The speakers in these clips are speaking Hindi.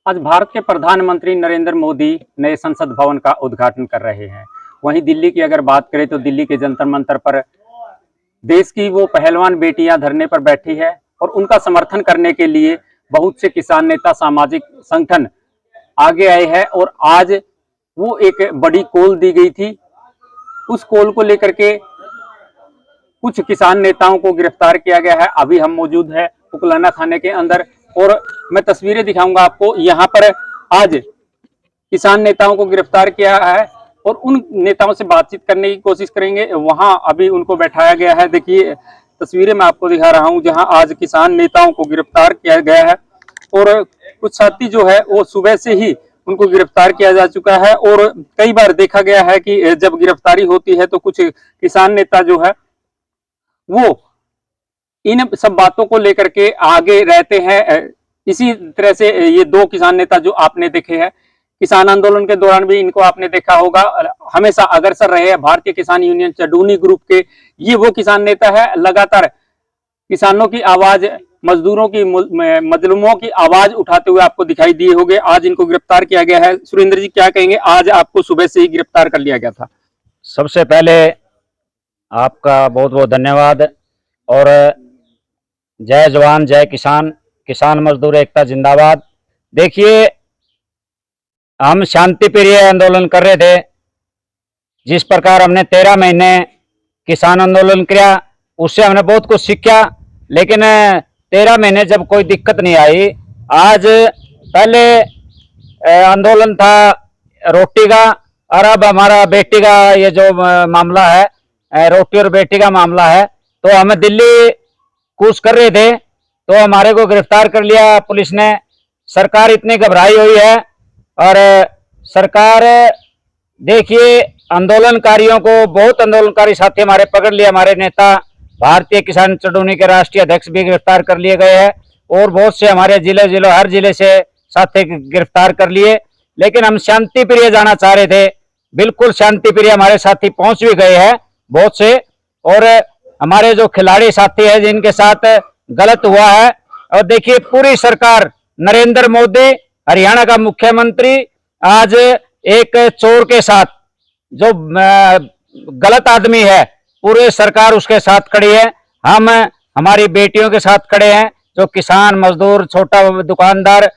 आज भारत के प्रधानमंत्री नरेंद्र मोदी नए संसद भवन का उद्घाटन कर रहे हैं। वहीं दिल्ली की अगर बात करें तो दिल्ली के जंतर मंतर पर देश की वो पहलवान बेटियां धरने पर बैठी है और उनका समर्थन करने के लिए बहुत से किसान नेता, सामाजिक संगठन आगे आए हैं और आज वो एक बड़ी कॉल दी गई थी। उस कॉल को लेकर के कुछ किसान नेताओं को गिरफ्तार किया गया है। अभी हम मौजूद है उकलाना थाने के अंदर और मैं तस्वीरें दिखाऊंगा आपको। यहाँ पर आज किसान नेताओं को गिरफ्तार किया है और उन नेताओं से बातचीत करने की कोशिश करेंगे। वहां अभी उनको बैठाया गया है। देखिए तस्वीरें मैं आपको दिखा रहा हूं जहां आज किसान नेताओं को गिरफ्तार किया गया है और कुछ साथी जो है वो सुबह से ही उनको गिरफ्तार किया जा चुका है। और कई बार देखा गया है कि जब गिरफ्तारी होती है तो कुछ किसान नेता जो है वो इन सब बातों को लेकर के आगे रहते हैं। इसी तरह से ये दो किसान नेता जो आपने देखे हैं, किसान आंदोलन के दौरान भी इनको आपने देखा होगा, हमेशा अग्रसर रहे हैं भारतीय किसान यूनियन चडूनी ग्रुप के। ये वो किसान नेता है लगातार किसानों की आवाज, मजदूरों की, मजलूमों की आवाज उठाते हुए आपको दिखाई दिए होंगे। आज इनको गिरफ्तार किया गया है। सुरेंद्र जी क्या कहेंगे, आज आपको सुबह से ही गिरफ्तार कर लिया गया था? सबसे पहले आपका बहुत बहुत धन्यवाद और जय जवान जय किसान, किसान मजदूर एकता जिंदाबाद। देखिए हम शांति प्रिय आंदोलन कर रहे थे। जिस प्रकार हमने 13 महीने किसान आंदोलन किया उससे हमने बहुत कुछ सीखा, लेकिन 13 महीने जब कोई दिक्कत नहीं आई। आज पहले आंदोलन था रोटी का और अब हमारा बेटी का ये जो मामला है, रोटी और बेटी का मामला है। तो हमें दिल्ली कूच कर रहे थे तो हमारे को गिरफ्तार कर लिया पुलिस ने। सरकार इतनी घबराई हुई है और सरकार देखिए आंदोलनकारियों को, बहुत आंदोलनकारी साथी हमारे पकड़ लिए। हमारे नेता भारतीय किसान चडूनी के राष्ट्रीय अध्यक्ष भी गिरफ्तार कर लिए गए हैं और बहुत से हमारे जिले हर जिले से साथी गिरफ्तार कर लिए। लेकिन हम शांति प्रिय जाना चाह रहे थे, बिल्कुल शांति प्रिय हमारे साथी पहुंच भी गए हैं बहुत से। और हमारे जो खिलाड़ी साथी हैं जिनके साथ गलत हुआ है, और देखिए पूरी सरकार, नरेंद्र मोदी हरियाणा का मुख्यमंत्री आज एक चोर के साथ, जो गलत आदमी है, पूरे सरकार उसके साथ खड़ी है। हम हमारी बेटियों के साथ खड़े हैं, जो किसान मजदूर छोटा दुकानदार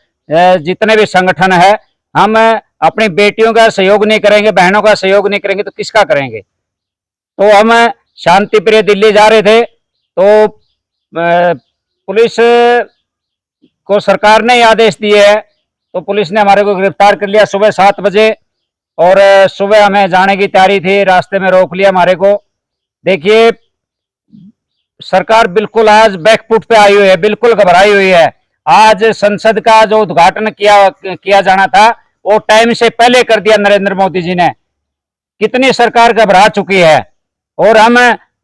जितने भी संगठन है, हम अपनी बेटियों का सहयोग नहीं करेंगे, बहनों का सहयोग नहीं करेंगे तो किसका करेंगे। तो हम शांति प्रिय दिल्ली जा रहे थे तो पुलिस को सरकार ने आदेश दिए है तो पुलिस ने हमारे को गिरफ्तार कर लिया सुबह 7 बजे। और सुबह हमें जाने की तैयारी थी, रास्ते में रोक लिया हमारे को। देखिए सरकार बिल्कुल आज बैकफुट पे आई हुई है, बिल्कुल घबराई हुई है। आज संसद का जो उद्घाटन किया जाना था वो टाइम से पहले कर दिया नरेंद्र मोदी जी ने। कितनी सरकार घबरा चुकी है। और हम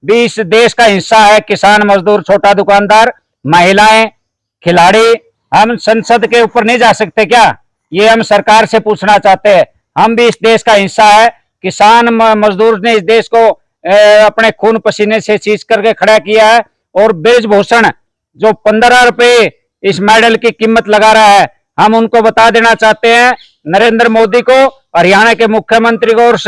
भी इस देश का हिस्सा है, किसान मजदूर छोटा दुकानदार, महिलाएं, खिलाड़ी। हम संसद के ऊपर नहीं जा सकते क्या? ये हम सरकार से पूछना चाहते हैं। हम भी इस देश का हिस्सा है। किसान मजदूर ने इस देश को अपने खून पसीने से सींच करके खड़ा किया है। और ब्रिजभूषण जो 15 रुपए इस मेडल की कीमत लगा रहा है, हम उनको बता देना चाहते हैं नरेंद्र मोदी को, हरियाणा के मुख्यमंत्री को और उस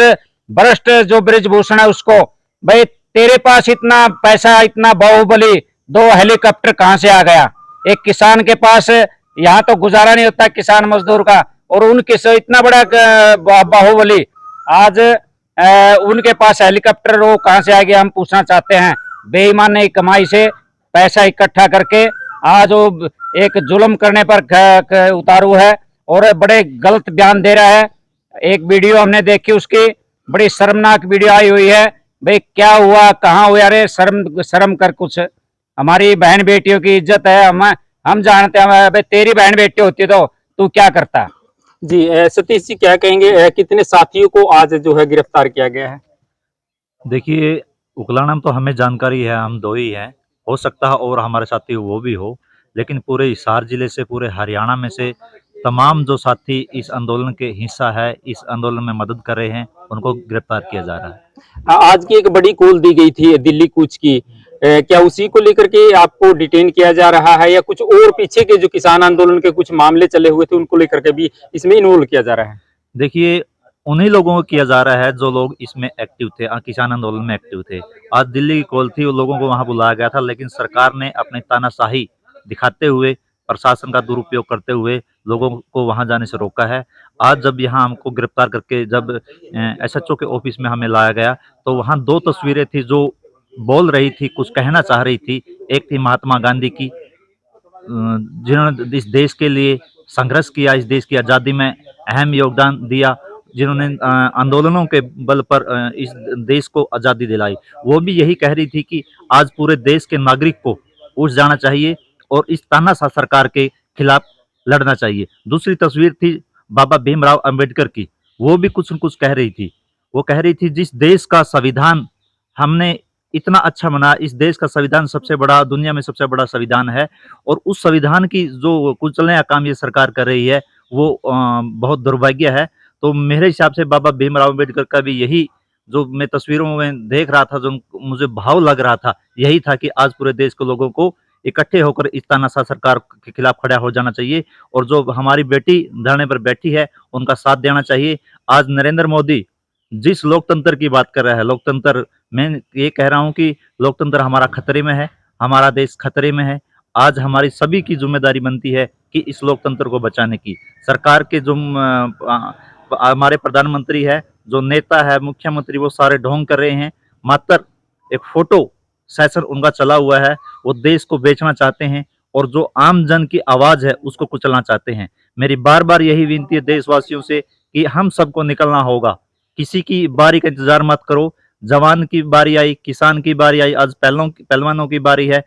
भ्रष्ट जो ब्रिजभूषण है उसको, भाई तेरे पास इतना पैसा, इतना बाहुबली, 2 हेलीकॉप्टर कहां से आ गया? एक किसान के पास यहाँ तो गुजारा नहीं होता किसान मजदूर का, और उनके से इतना बड़ा बाहुबली आज उनके पास हेलीकॉप्टर वो कहां से आ गया? हम पूछना चाहते हैं। बेईमानी कमाई से पैसा इकट्ठा करके आज वो एक जुल्म करने पर उतारू है और बड़े गलत बयान दे रहा है। एक वीडियो हमने देखी, उसकी बड़ी शर्मनाक वीडियो आई हुई है। भाई क्या हुआ, कहाँ हुआ? अरे शर्म कर कुछ। हमारी बहन बेटियों की इज्जत है, हम जानते हैं। भाई तेरी बहन बेटी होती तो तू क्या करता? जी सतीश जी क्या कहेंगे, कितने साथियों को आज जो है गिरफ्तार किया गया है? देखिए उकलाना में तो हमें जानकारी है, हम 2 ही हैं, हो सकता है और हमारे साथी वो भी हो, लेकिन पूरे हिसार जिले से, पूरे हरियाणा में से तमाम जो साथी इस आंदोलन के हिस्सा है, इस आंदोलन में मदद कर रहे हैं, उनको गिरफ्तार किया जा रहा है। आज की एक बड़ी कॉल दी गई थी दिल्ली कूच की, क्या उसी को लेकर के आपको डिटेन किया जा रहा है या कुछ और पीछे के जो किसान आंदोलन के कुछ मामले चले हुए थे उनको लेकर के भी इसमें इन्वॉल्व किया जा रहा है? देखिए, उन्हीं लोगों को किया जा रहा है जो लोग इसमें एक्टिव थे, किसान आंदोलन में एक्टिव थे। आज दिल्ली की कॉल थी, उन लोगों को वहां बुलाया गया था, लेकिन सरकार ने अपनी तानाशाही दिखाते हुए, प्रशासन का दुरुपयोग करते हुए लोगों को वहां जाने से रोका है। आज जब यहाँ हमको गिरफ्तार करके जब एसएचओ के ऑफिस में हमें लाया गया, तो वहां 2 तस्वीरें थी जो बोल रही थी, कुछ कहना चाह रही थी। एक थी महात्मा गांधी की, जिन्होंने इस देश के लिए संघर्ष किया, इस देश की आज़ादी में अहम योगदान दिया, जिन्होंने आंदोलनों के बल पर इस देश को आज़ादी दिलाई। वो भी यही कह रही थी कि आज पूरे देश के नागरिक को उठ जाना चाहिए और इस तानाशाह सरकार के खिलाफ लड़ना चाहिए। दूसरी तस्वीर थी बाबा भीमराव अंबेडकर की, वो भी कुछ न कुछ कह रही थी। वो कह रही थी, जिस देश का संविधान हमने इतना अच्छा बना, इस देश का संविधान सबसे बड़ा, दुनिया में सबसे बड़ा संविधान है, और उस संविधान की जो कुचलने का काम ये सरकार कर रही है वो बहुत दुर्भाग्य है। तो मेरे हिसाब से बाबा भीमराव अम्बेडकर का भी यही, जो मैं तस्वीरों में देख रहा था, जो मुझे भाव लग रहा था, यही था कि आज पूरे देश के लोगों को इकट्ठे होकर इस तानाशाह सरकार के खिलाफ खड़ा हो जाना चाहिए, और जो हमारी बेटी धरने पर बैठी है उनका साथ देना चाहिए। आज नरेंद्र मोदी जिस लोकतंत्र की बात कर रहा है, लोकतंत्र, मैं ये कह रहा हूं कि लोकतंत्र हमारा खतरे में है, हमारा देश खतरे में है। आज हमारी सभी की जिम्मेदारी बनती है कि इस लोकतंत्र को बचाने की। सरकार के जो हमारे प्रधानमंत्री है, जो नेता है, मुख्यमंत्री, वो सारे ढोंग कर रहे हैं। मात्र एक फोटो सेशन उनका चला हुआ है, वो देश को बेचना चाहते हैं और जो आम जन की आवाज है उसको कुचलना चाहते हैं। मेरी बार बार यही विनती है देशवासियों से कि हम सबको निकलना होगा, किसी की बारी का इंतजार मत करो। जवान की बारी आई, किसान की बारी आई, आज पहलवानों की बारी है,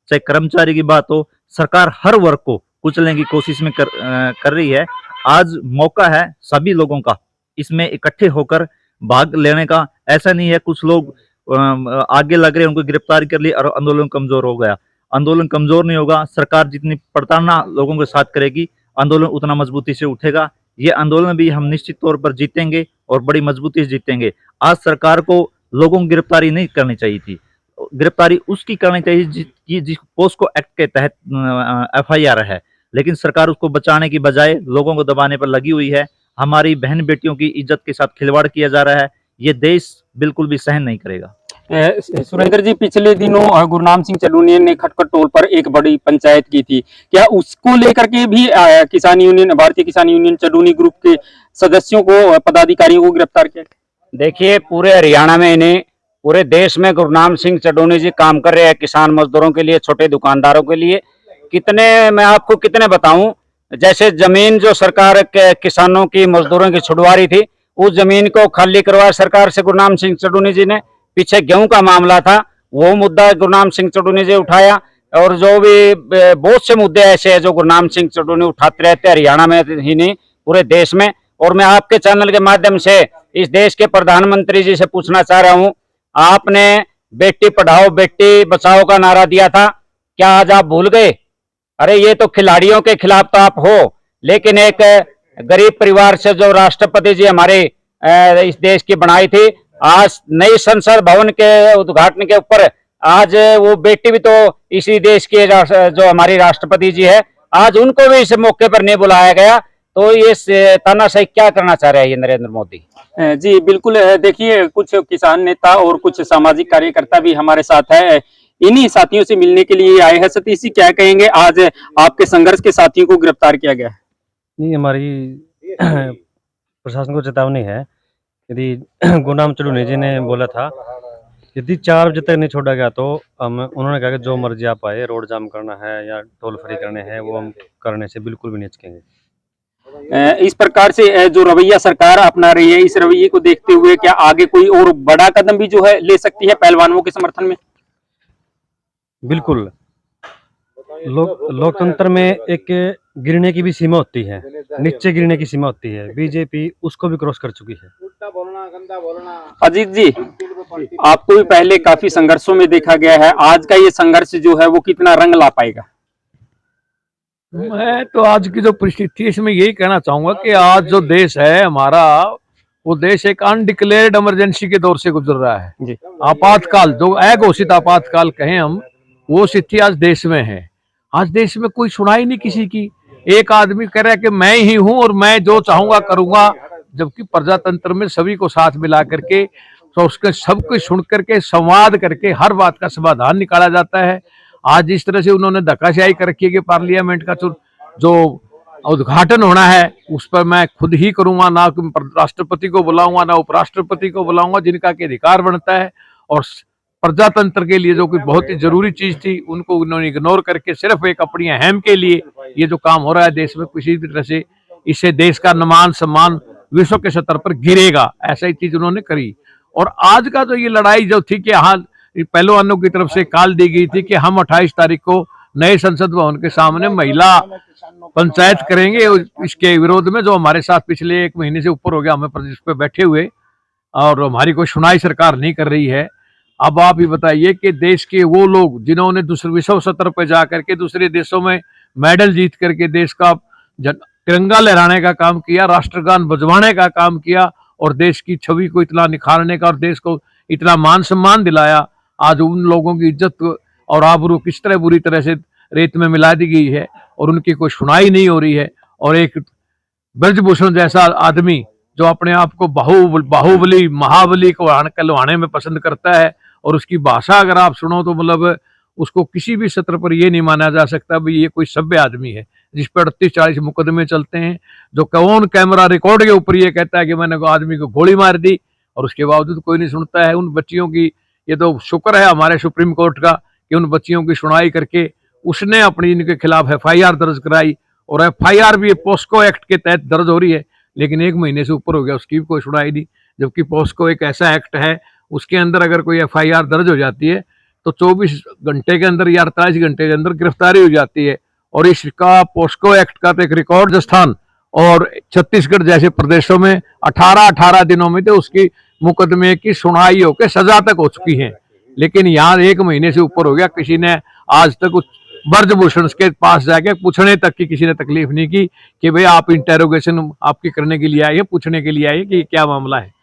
चाहे कर्मचारी की बात हो। सरकार हर वर्ग को कुचलने की कोशिश में कर रही है। आज मौका है सभी लोगों का इसमें इकट्ठे होकर भाग लेने का। ऐसा नहीं है कुछ लोग आगे लग रहे हैं, उनको गिरफ्तार कर लिया और आंदोलन कमजोर हो गया। आंदोलन कमजोर नहीं होगा। सरकार जितनी प्रताड़ना लोगों के साथ करेगी, आंदोलन उतना मजबूती से उठेगा। ये आंदोलन भी हम निश्चित तौर पर जीतेंगे और बड़ी मजबूती से जीतेंगे। आज सरकार को लोगों की गिरफ्तारी नहीं करनी चाहिए थी, गिरफ्तारी उसकी करनी चाहिए जिस पोस्को एक्ट के तहत FIR है, लेकिन सरकार उसको बचाने की बजाय लोगों को दबाने पर लगी हुई है। हमारी बहन बेटियों की इज्जत के साथ खिलवाड़ किया जा रहा है, ये देश बिल्कुल भी सहन नहीं करेगा। सुरेंद्र जी, पिछले दिनों गुरनाम सिंह चडूनिया ने खटखट टोल पर एक बड़ी पंचायत की थी, क्या उसको लेकर के भी किसान यूनियन, भारतीय किसान यूनियन चडूनी ग्रुप के सदस्यों को, पदाधिकारियों को गिरफ्तार किया? देखिए, पूरे हरियाणा में नहीं, पूरे देश में गुरनाम सिंह चडूनी जी काम कर रहे हैं किसान मजदूरों के लिए, छोटे दुकानदारों के लिए। कितने, मैं आपको कितने बताऊं, जैसे जमीन जो सरकार के किसानों की, मजदूरों की छुड़वा रही थी, उस जमीन को खाली करवाया सरकार से गुरनाम सिंह चडूनी जी ने। पीछे गेहूं का मामला था, वो मुद्दा गुरनाम सिंह चडूनी जी उठाया, और जो भी बहुत से मुद्दे ऐसे हैं जो गुरनाम सिंह चडूनी उठाते रहते हैं, हरियाणा में ही नहीं पूरे देश में। और मैं आपके चैनल के माध्यम से इस देश के प्रधानमंत्री जी से पूछना चाह रहा हूं, आपने बेटी पढ़ाओ बेटी बचाओ का नारा दिया था, क्या आज आप भूल गए? अरे ये तो खिलाड़ियों के खिलाफ तो आप हो, लेकिन एक गरीब परिवार से जो राष्ट्रपति जी हमारे इस देश की बनाई थी, आज नई संसद भवन के उद्घाटन के ऊपर आज वो बेटी भी तो इसी देश के जो हमारी राष्ट्रपति जी है, आज उनको भी इस मौके पर नहीं बुलाया गया। तो ये तानाशाही क्या करना चाह रहे हैं ये नरेंद्र मोदी जी? बिल्कुल, देखिए, कुछ किसान नेता और कुछ सामाजिक कार्यकर्ता भी हमारे साथ है, इन्हीं साथियों से मिलने के लिए आए हैं। सतीश जी, क्या कहेंगे, आज आपके संघर्ष के साथियों को गिरफ्तार किया गया है? नहीं, हमारी प्रशासन को चेतावनी है। यदि गुरनाम चडूनी जी ने बोला था यदि 4 बजे तक नहीं छोड़ा गया तो उन्होंने कहा कि जो मर्जी आप आए, रोड जाम करना है या टोल फ्री करने हैं, वो हम करने से बिल्कुल भी नहीं हिचकेंगे। इस प्रकार से जो रवैया सरकार अपना रही है, इस रवैये को देखते हुए क्या आगे कोई और बड़ा कदम भी जो है ले सकती है पहलवानों के समर्थन में? बिल्कुल, लोकतंत्र में एक गिरने की भी सीमा होती है, नीचे गिरने की सीमा होती है। बीजेपी उसको भी क्रॉस कर चुकी है। अजीत जी, आपको भी पहले काफी संघर्षों में देखा गया है, आज का ये संघर्ष जो है वो कितना रंग ला पाएगा? मैं तो आज की जो परिस्थिति है इसमें यही कहना चाहूंगा कि आज जो देश है हमारा, वो देश एक अनडिक्लेयर्ड इमरजेंसी के दौर से गुजर रहा है जी। आपातकाल, जो अघोषित आपातकाल कहें हम, वो स्थिति आज देश में है। आज देश में कोई सुनाई नहीं किसी की। एक आदमी कह रहा है कि मैं ही हूं और मैं जो चाहूंगा करूंगा, जबकि प्रजातंत्र में सभी को साथ मिला करके तो उसके सब कुछ सुन करके संवाद करके हर बात का समाधान निकाला जाता है। आज इस तरह से उन्होंने धक्काशाही कर रखी है कि पार्लियामेंट का जो उद्घाटन होना है उस पर मैं खुद ही करूंगा, ना राष्ट्रपति को बुलाऊंगा ना उपराष्ट्रपति को बुलाऊंगा, जिनका के अधिकार बनता है। और प्रजातंत्र के लिए जो कि बहुत ही जरूरी चीज थी उनको उन्होंने इग्नोर करके सिर्फ एक अपनी अहम के लिए ये जो काम हो रहा है देश में, किसी भी तरह से इससे देश का मान सम्मान विश्व के स्तर पर गिरेगा, ऐसा ही चीज उन्होंने करी। और आज का जो ये लड़ाई जो थी कि हाँ पहलवानों की तरफ से कॉल दी गई थी कि हम 28 तारीख को नए संसद भवन के सामने महिला पंचायत करेंगे, इसके विरोध में जो हमारे साथ पिछले 1 महीने से ऊपर हो गया हमें प्रदेश पे बैठे हुए, और हमारी कोई सुनाई सरकार नहीं कर रही है। अब आप ही बताइए कि देश के वो लोग जिन्होंने दूसरे विश्व स्तर पर जाकर के दूसरे देशों में मेडल जीत करके देश का तिरंगा लहराने का काम किया, राष्ट्रगान बजवाने का काम किया और देश की छवि को इतना निखारने का और देश को इतना मान सम्मान दिलाया, आज उन लोगों की इज्जत और आबरू किस तरह बुरी तरह से रेत में मिला दी गई है और उनकी कोई सुनाई नहीं हो रही है। और एक ब्रजभूषण जैसा आदमी जो अपने आप को बाहुबली महाबली को कहलवाने में पसंद करता है और उसकी भाषा अगर आप सुनो तो मतलब उसको किसी भी सत्र पर ये नहीं माना जा सकता भाई ये कोई सभ्य आदमी है, जिस पर 38-40 मुकदमे चलते हैं, जो कौन कैमरा रिकॉर्ड के ऊपर ये कहता है कि मैंने आदमी को गोली मार दी और उसके बावजूद कोई नहीं सुनता है। उन बच्चियों की ये तो शुक्र है हमारे सुप्रीम कोर्ट का कि उन बच्चियों की सुनवाई करके उसने अपनी इनके खिलाफ FIR दर्ज कराई और FIR भी पोस्को एक्ट के तहत दर्ज हो रही है, लेकिन 1 महीने से ऊपर हो गया उसकी भी कोई सुनवाई नहीं। जबकि पोस्को एक ऐसा एक्ट है उसके अंदर अगर कोई FIR दर्ज हो जाती है तो 24 घंटे के अंदर या 48 घंटे के अंदर गिरफ्तारी हो जाती है। और इसका पोस्को एक्ट का तो एक रिकॉर्ड राजस्थान और छत्तीसगढ़ जैसे प्रदेशों में 18 दिनों में तो उसकी मुकदमे की सुनवाई होकर सजा तक हो चुकी है, लेकिन यहाँ 1 महीने से ऊपर हो गया, किसी ने आज तक ब्रजभूषण के पास जाके पूछने तक की किसी ने तकलीफ नहीं की कि भाई आप इंटेरोगेशन आपकी करने के लिए आए, पूछने के लिए आए कि क्या मामला है।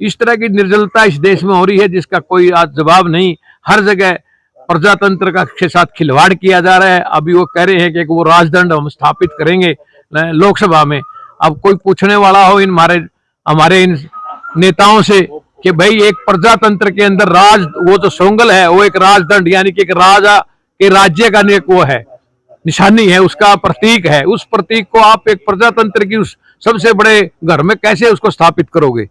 इस तरह की निर्जलता इस देश में हो रही है जिसका कोई आज जवाब नहीं। हर जगह प्रजातंत्र का के साथ खिलवाड़ किया जा रहा है। अभी वो कह रहे हैं कि वो राजदंड हम स्थापित करेंगे लोकसभा में। अब कोई पूछने वाला हो हमारे इन नेताओं से कि भाई एक प्रजातंत्र के अंदर वो जो सोंगल है वो एक राजदंड यानी कि एक राजा के राज्य का एक वो है, निशानी है, उसका प्रतीक है। उस प्रतीक को आप एक प्रजातंत्र की उस सबसे बड़े घर में कैसे उसको स्थापित करोगे?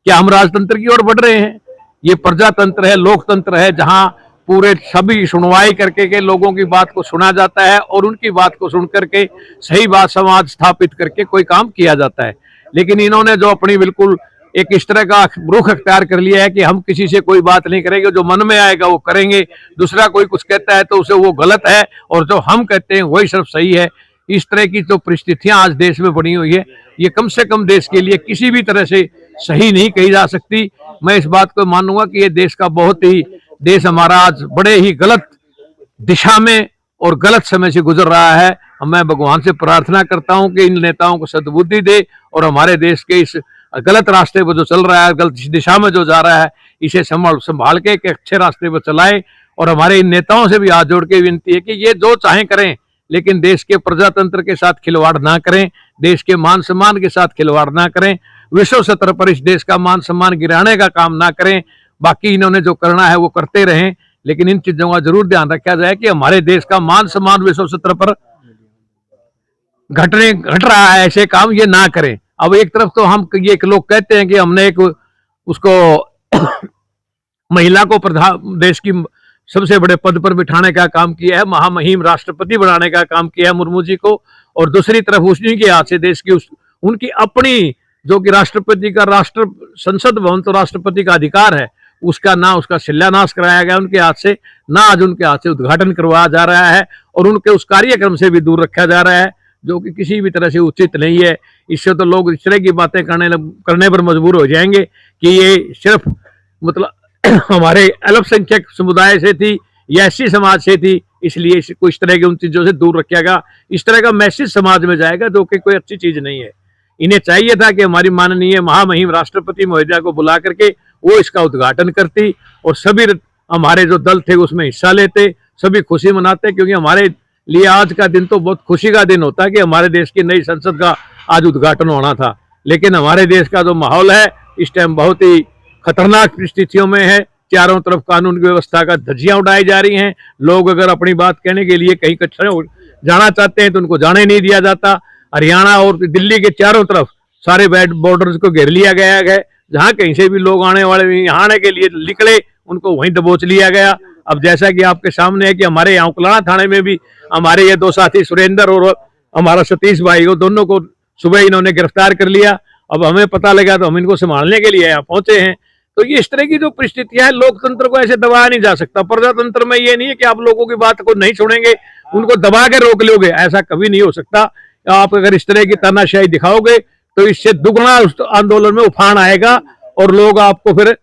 क्या हम राजतंत्र की ओर बढ़ रहे हैं? ये प्रजातंत्र है, लोकतंत्र है, जहां पूरे सभी सुनवाई करके के लोगों की बात को सुना जाता है और उनकी बात को सुन करके सही बात समाज स्थापित करके कोई काम किया जाता है। लेकिन इन्होंने जो अपनी बिल्कुल एक इस तरह का रुख अख्तियार कर लिया है कि हम किसी से कोई बात नहीं करेंगे, जो मन में आएगा वो करेंगे, दूसरा कोई कुछ कहता है तो उसे वो गलत है और जो हम कहते हैं वही सिर्फ सही है। इस तरह की जो परिस्थितियां आज देश में बनी हुई है ये कम से कम देश के लिए किसी भी तरह से सही नहीं कही जा सकती। मैं इस बात को मानूंगा कि ये देश हमारा आज बड़े ही गलत दिशा में और गलत समय से गुजर रहा है। मैं भगवान से प्रार्थना करता हूं कि इन नेताओं को सद्बुद्धि दे और हमारे देश के इस गलत रास्ते पर जो चल रहा है, गलत दिशा में जो जा रहा है, इसे संभाल के एक अच्छे रास्ते पर चलाए। और हमारे इन नेताओं से भी हाथ जोड़ के विनती है कि ये जो चाहें करें, लेकिन देश के प्रजातंत्र के साथ खिलवाड़ ना करें, देश के मान सम्मान के साथ खिलवाड़ ना करें, विश्व स्तर पर इस देश का मान सम्मान गिराने का काम ना करें। बाकी इन्होंने जो करना है वो करते रहें, लेकिन इन चीजों का जरूर ध्यान रखा जाए कि हमारे देश का मान सम्मान विश्व स्तर पर घट रहा है, ऐसे काम ये ना करें। अब एक तरफ तो हम ये लोग कहते हैं कि हमने एक उसको महिला को देश की सबसे बड़े पद पर बिठाने का काम किया है, महामहिम राष्ट्रपति बनाने का काम किया है मुर्मू जी को, और दूसरी तरफ उसी के हाथ से देश की उनकी अपनी जो कि राष्ट्रपति का संसद भवन तो राष्ट्रपति का अधिकार है, उसका शिलान्यास कराया गया उनके हाथ से, ना आज उनके हाथ से उद्घाटन करवाया जा रहा है और उनके उस कार्यक्रम से भी दूर रखा जा रहा है जो कि किसी भी तरह से उचित नहीं है। इससे तो लोग इस तरह की बातें करने पर मजबूर हो जाएंगे कि ये सिर्फ मतलब हमारे अल्पसंख्यक समुदाय से थी या एससी समाज से थी, इसलिए इसको इस तरह की उन चीजों से दूर रखेगा। इस तरह का मैसेज समाज में जाएगा जो कि कोई अच्छी चीज नहीं है। इन्हें चाहिए था कि हमारी माननीय महामहिम राष्ट्रपति महोदया को बुला करके वो इसका उद्घाटन करती और सभी हमारे जो दल थे उसमें हिस्सा लेते, सभी खुशी मनाते, क्योंकि हमारे लिए आज का दिन तो बहुत खुशी का दिन होता है कि हमारे देश की नई संसद का आज उद्घाटन होना था। लेकिन हमारे देश का जो माहौल है इस टाइम बहुत ही खतरनाक परिस्थितियों में है। चारों तरफ कानून की व्यवस्था का धज्जियां उड़ाई जा रही हैं। लोग अगर अपनी बात कहने के लिए कहीं जाना चाहते हैं तो उनको जाने नहीं दिया जाता। हरियाणा और दिल्ली के चारों तरफ सारे बॉर्डर्स को घेर लिया गया है। जहां कहीं से भी लोग आने वाले यहाँ आने के लिए निकले उनको वहीं दबोच लिया गया। अब जैसा कि आपके सामने है कि हमारे यहाँ उकलाना थाने में भी हमारे ये दो साथी सुरेंद्र और हमारा सतीश भाई को दोनों को सुबह इन्होंने गिरफ्तार कर लिया। अब हमें पता लगा तो हम इनको संभालने के लिए यहाँ पहुंचे हैं। तो ये इस तरह की जो परिस्थितियां है, लोकतंत्र को ऐसे दबाया नहीं जा सकता। प्रजातंत्र में ये नहीं है कि आप लोगों की बात को नहीं सुनेंगे उनको दबा के रोक लोगे, ऐसा कभी नहीं हो सकता। आप अगर इस तरह की तानाशाही दिखाओगे तो इससे दुगना उस आंदोलन में उफान आएगा और लोग आपको फिर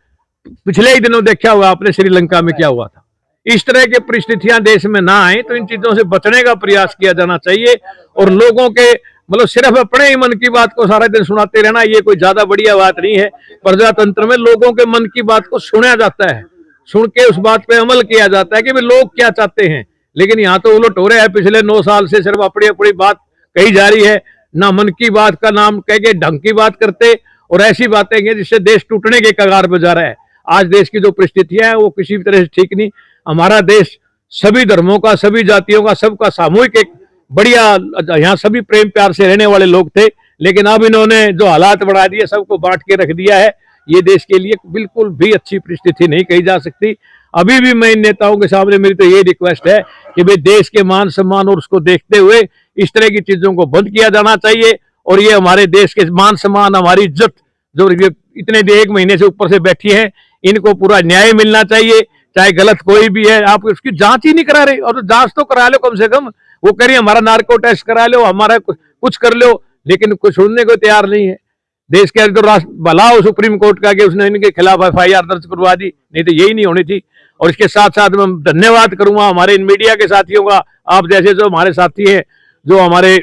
पिछले ही दिनों देखा हुआ आपने श्रीलंका में क्या हुआ था। इस तरह की परिस्थितियां देश में ना आए तो इन चीजों से बचने का प्रयास किया जाना चाहिए और लोगों के मतलब सिर्फ अपने ही मन की बात को सारा दिन सुनाते रहना ये कोई ज्यादा बढ़िया बात नहीं है। प्रजातंत्र में लोगों के मन की बात को सुना जाता है, सुन के उस बात पे अमल किया जाता है कि भाई लोग क्या चाहते हैं। लेकिन यहाँ तो उलट हो रहा है, पिछले 9 साल से सिर्फ अपनी अपनी बात कही जा रही है, ना मन की बात का नाम कह के ढंग की बात करते और ऐसी बातें हैं जिससे देश टूटने के कगार पर जा रहा है। आज देश की जो परिस्थितियां हैं वो किसी भी तरह से ठीक नहीं। हमारा देश सभी धर्मों का, सभी जातियों का, सबका सामूहिक एक बढ़िया, यहाँ सभी प्रेम प्यार से रहने वाले लोग थे। लेकिन अब इन्होंने जो हालात बढ़ा दिए, सबको बांट के रख दिया है, ये देश के लिए बिल्कुल भी अच्छी परिस्थिति नहीं कही जा सकती। अभी भी मैं इन नेताओं के सामने मेरी तो ये रिक्वेस्ट है कि भाई देश के मान सम्मान और उसको देखते हुए इस तरह की चीजों को बंद किया जाना चाहिए। और ये हमारे देश के मान सम्मान, हमारी इज्जत जो इतने 1 महीने से ऊपर से बैठी है, इनको पूरा न्याय मिलना चाहिए। चाहे गलत कोई भी है, आप उसकी जांच ही नहीं करा रहे, और तो जांच तो करा लो कम से कम। वो करिए हमारा नार्को टेस्ट करा लो, हमारा कुछ कर लो, लेकिन कुछ सुनने को तैयार नहीं है। देश के तो भला हो सुप्रीम कोर्ट का कि उसने इनके खिलाफ FIR दर्ज करवा दी, नहीं तो यही नहीं होनी थी। और इसके साथ साथ मैं धन्यवाद करूंगा हमारे इन मीडिया के साथियों का, आप जैसे जो हमारे साथी हैं, जो हमारे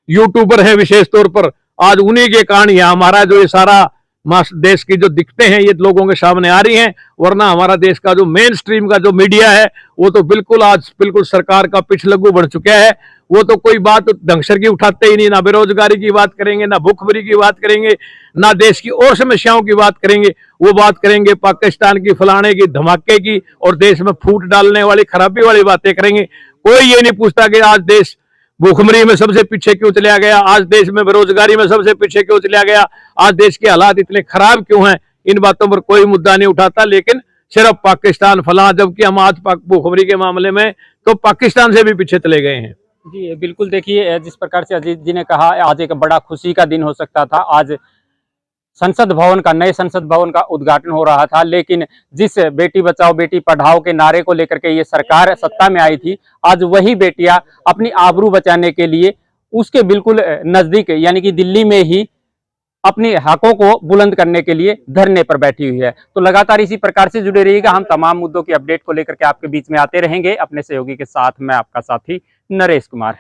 यूट्यूबर हैं विशेष तौर पर, आज उन्हीं के कारण यह हमारा जो ये सारा देश की जो दिक्कतें हैं ये लोगों के सामने आ रही हैं। वरना हमारा देश का जो मेन स्ट्रीम का जो मीडिया है वो तो बिल्कुल आज बिल्कुल सरकार का पिछलग्गू बन चुका है। वो तो कोई बात ढंगसर की उठाते ही नहीं, ना बेरोजगारी की बात करेंगे, ना भूखमरी की बात करेंगे, ना देश की और समस्याओं की बात करेंगे। वो बात करेंगे पाकिस्तान की, फलाने की, धमाके की और देश में फूट डालने वाली, खराबी वाली बातें करेंगे। कोई ये नहीं पूछता कि आज देश भूखमरी में सबसे पीछे क्यों चला गया, आज देश में बेरोजगारी में सबसे पीछे क्यों चला गया, आज देश के हालात इतने खराब क्यों हैं। इन बातों पर कोई मुद्दा नहीं उठाता, लेकिन सिर्फ पाकिस्तान फला, जबकि हम आज भूखमरी के मामले में तो पाकिस्तान से भी पीछे चले गए हैं। जी बिल्कुल, देखिए जिस प्रकार से अजीत जी ने कहा, आज एक बड़ा खुशी का दिन हो सकता था। आज संसद भवन का, नए संसद भवन का उद्घाटन हो रहा था, लेकिन जिस बेटी बचाओ बेटी पढ़ाओ के नारे को लेकर के ये सरकार सत्ता में आई थी, आज वही बेटियां अपनी आबरू बचाने के लिए उसके बिल्कुल नजदीक यानी कि दिल्ली में ही अपने हकों को बुलंद करने के लिए धरने पर बैठी हुई है। तो लगातार इसी प्रकार से जुड़े रहिएगा, हम तमाम मुद्दों की अपडेट को लेकर के आपके बीच में आते रहेंगे। अपने सहयोगी के साथ मैं आपका साथी नरेश कुमार।